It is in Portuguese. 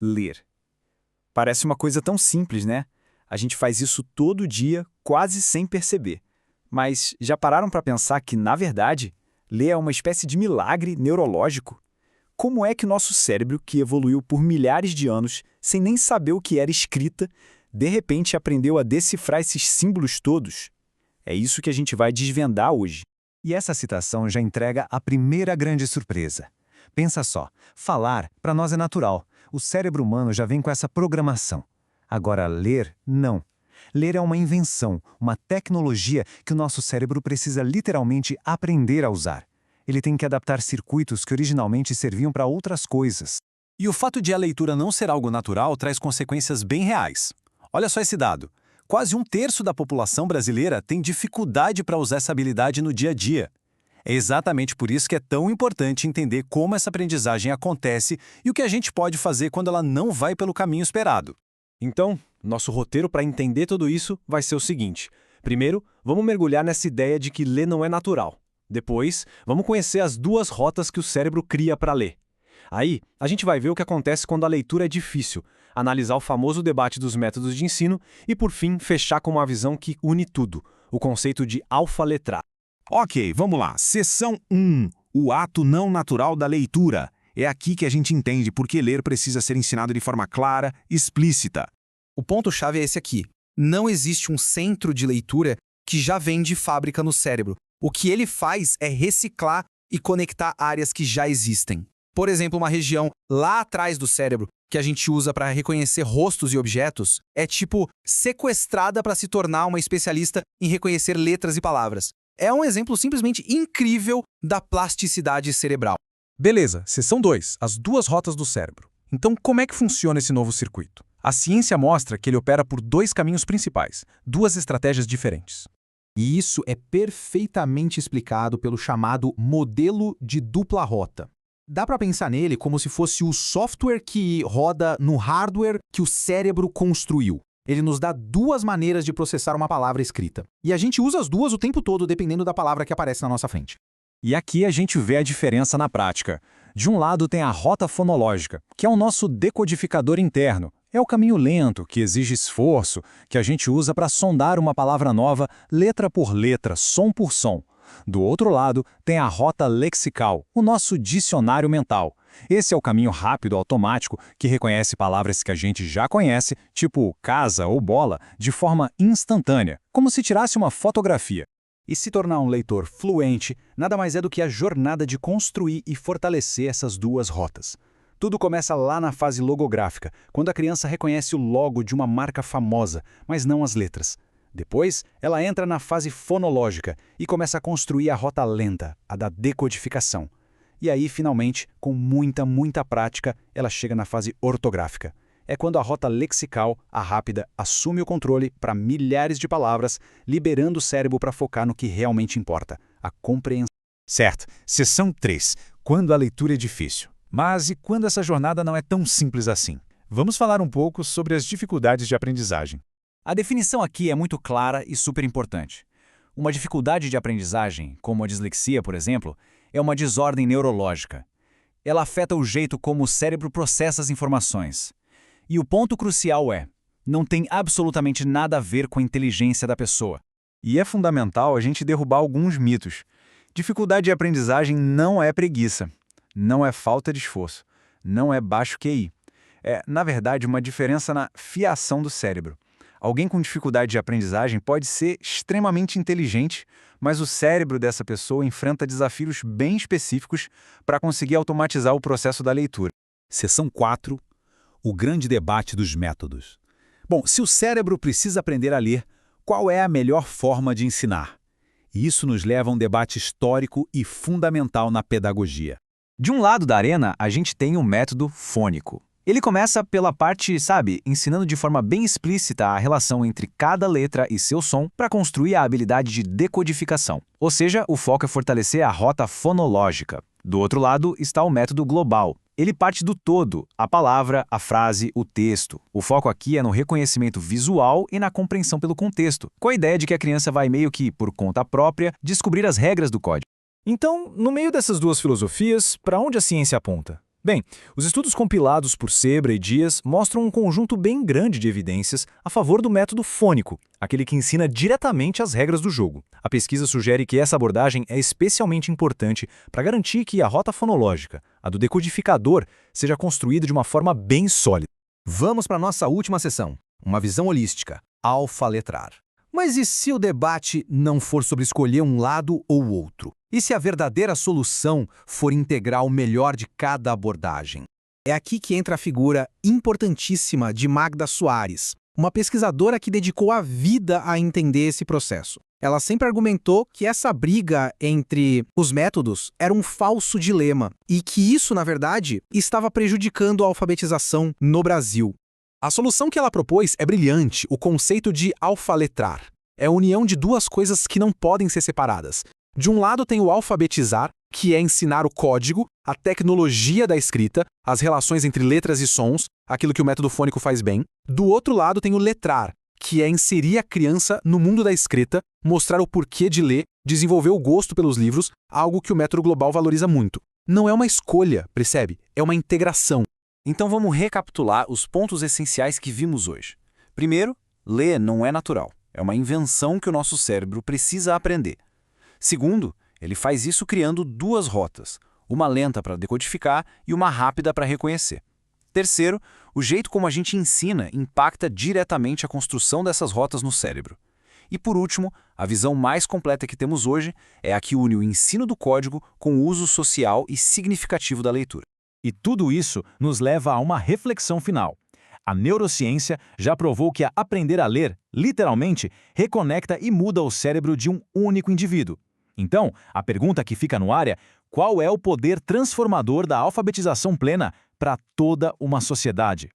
Ler. Parece uma coisa tão simples, né? A gente faz isso todo dia, quase sem perceber. Mas já pararam para pensar que, na verdade, ler é uma espécie de milagre neurológico? Como é que o nosso cérebro, que evoluiu por milhares de anos, sem nem saber o que era escrita, de repente aprendeu a decifrar esses símbolos todos? É isso que a gente vai desvendar hoje. E essa citação já entrega a primeira grande surpresa. Pensa só, falar, para nós é natural. O cérebro humano já vem com essa programação. Agora, ler, não. Ler é uma invenção, uma tecnologia que o nosso cérebro precisa literalmente aprender a usar. Ele tem que adaptar circuitos que originalmente serviam para outras coisas. E o fato de a leitura não ser algo natural traz consequências bem reais. Olha só esse dado. Quase 1/3 da população brasileira tem dificuldade para usar essa habilidade no dia a dia. É exatamente por isso que é tão importante entender como essa aprendizagem acontece e o que a gente pode fazer quando ela não vai pelo caminho esperado. Então, nosso roteiro para entender tudo isso vai ser o seguinte. Primeiro, vamos mergulhar nessa ideia de que ler não é natural. Depois, vamos conhecer as duas rotas que o cérebro cria para ler. Aí, a gente vai ver o que acontece quando a leitura é difícil, analisar o famoso debate dos métodos de ensino e, por fim, fechar com uma visão que une tudo, o conceito de alfa-letrar. Ok, vamos lá. Seção 1. O ato não natural da leitura. É aqui que a gente entende por que ler precisa ser ensinado de forma clara, explícita. O ponto-chave é esse aqui. Não existe um centro de leitura que já vem de fábrica no cérebro. O que ele faz é reciclar e conectar áreas que já existem. Por exemplo, uma região lá atrás do cérebro, que a gente usa para reconhecer rostos e objetos, é tipo sequestrada para se tornar uma especialista em reconhecer letras e palavras. É um exemplo simplesmente incrível da plasticidade cerebral. Beleza, seção 2, as duas rotas do cérebro. Então, como é que funciona esse novo circuito? A ciência mostra que ele opera por dois caminhos principais, duas estratégias diferentes. E isso é perfeitamente explicado pelo chamado modelo de dupla rota. Dá para pensar nele como se fosse o software que roda no hardware que o cérebro construiu. Ele nos dá duas maneiras de processar uma palavra escrita. E a gente usa as duas o tempo todo, dependendo da palavra que aparece na nossa frente. E aqui a gente vê a diferença na prática. De um lado tem a rota fonológica, que é o nosso decodificador interno. É o caminho lento, que exige esforço, que a gente usa para sondar uma palavra nova, letra por letra, som por som. Do outro lado, tem a rota lexical, o nosso dicionário mental. Esse é o caminho rápido automático que reconhece palavras que a gente já conhece, tipo casa ou bola, de forma instantânea, como se tirasse uma fotografia. E se tornar um leitor fluente, nada mais é do que a jornada de construir e fortalecer essas duas rotas. Tudo começa lá na fase logográfica, quando a criança reconhece o logo de uma marca famosa, mas não as letras. Depois, ela entra na fase fonológica e começa a construir a rota lenta, a da decodificação. E aí, finalmente, com muita prática, ela chega na fase ortográfica. É quando a rota lexical, a rápida, assume o controle para milhares de palavras, liberando o cérebro para focar no que realmente importa, a compreensão. Certo, seção 3. Quando a leitura é difícil. Mas e quando essa jornada não é tão simples assim? Vamos falar um pouco sobre as dificuldades de aprendizagem. A definição aqui é muito clara e super importante. Uma dificuldade de aprendizagem, como a dislexia, por exemplo, é uma desordem neurológica. Ela afeta o jeito como o cérebro processa as informações. E o ponto crucial é, não tem absolutamente nada a ver com a inteligência da pessoa. E é fundamental a gente derrubar alguns mitos. Dificuldade de aprendizagem não é preguiça, não é falta de esforço, não é baixo QI. É, na verdade, uma diferença na fiação do cérebro. Alguém com dificuldade de aprendizagem pode ser extremamente inteligente, mas o cérebro dessa pessoa enfrenta desafios bem específicos para conseguir automatizar o processo da leitura. Seção 4. O grande debate dos métodos. Bom, se o cérebro precisa aprender a ler, qual é a melhor forma de ensinar? E isso nos leva a um debate histórico e fundamental na pedagogia. De um lado da arena, a gente tem o método fônico. Ele começa pela parte, ensinando de forma bem explícita a relação entre cada letra e seu som para construir a habilidade de decodificação. Ou seja, o foco é fortalecer a rota fonológica. Do outro lado está o método global. Ele parte do todo, a palavra, a frase, o texto. O foco aqui é no reconhecimento visual e na compreensão pelo contexto, com a ideia de que a criança vai meio que, por conta própria, descobrir as regras do código. Então, no meio dessas duas filosofias, para onde a ciência aponta? Bem, os estudos compilados por Sebra e Dias mostram um conjunto bem grande de evidências a favor do método fônico, aquele que ensina diretamente as regras do jogo. A pesquisa sugere que essa abordagem é especialmente importante para garantir que a rota fonológica, a do decodificador, seja construída de uma forma bem sólida. Vamos para a nossa última sessão, uma visão holística, alfa-letrar. Mas e se o debate não for sobre escolher um lado ou outro? E se a verdadeira solução for integrar o melhor de cada abordagem? É aqui que entra a figura importantíssima de Magda Soares, uma pesquisadora que dedicou a vida a entender esse processo. Ela sempre argumentou que essa briga entre os métodos era um falso dilema e que isso, na verdade, estava prejudicando a alfabetização no Brasil. A solução que ela propôs é brilhante, o conceito de alfaletrar. É a união de duas coisas que não podem ser separadas. De um lado tem o alfabetizar, que é ensinar o código, a tecnologia da escrita, as relações entre letras e sons, aquilo que o método fônico faz bem. Do outro lado tem o letrar, que é inserir a criança no mundo da escrita, mostrar o porquê de ler, desenvolver o gosto pelos livros, algo que o método global valoriza muito. Não é uma escolha, percebe? É uma integração. Então vamos recapitular os pontos essenciais que vimos hoje. Primeiro, ler não é natural. É uma invenção que o nosso cérebro precisa aprender. Segundo, ele faz isso criando duas rotas, uma lenta para decodificar e uma rápida para reconhecer. Terceiro, o jeito como a gente ensina impacta diretamente a construção dessas rotas no cérebro. E por último, a visão mais completa que temos hoje é a que une o ensino do código com o uso social e significativo da leitura. E tudo isso nos leva a uma reflexão final. A neurociência já provou que aprender a ler, literalmente, reconecta e muda o cérebro de um único indivíduo. Então, a pergunta que fica no ar é: qual é o poder transformador da alfabetização plena para toda uma sociedade?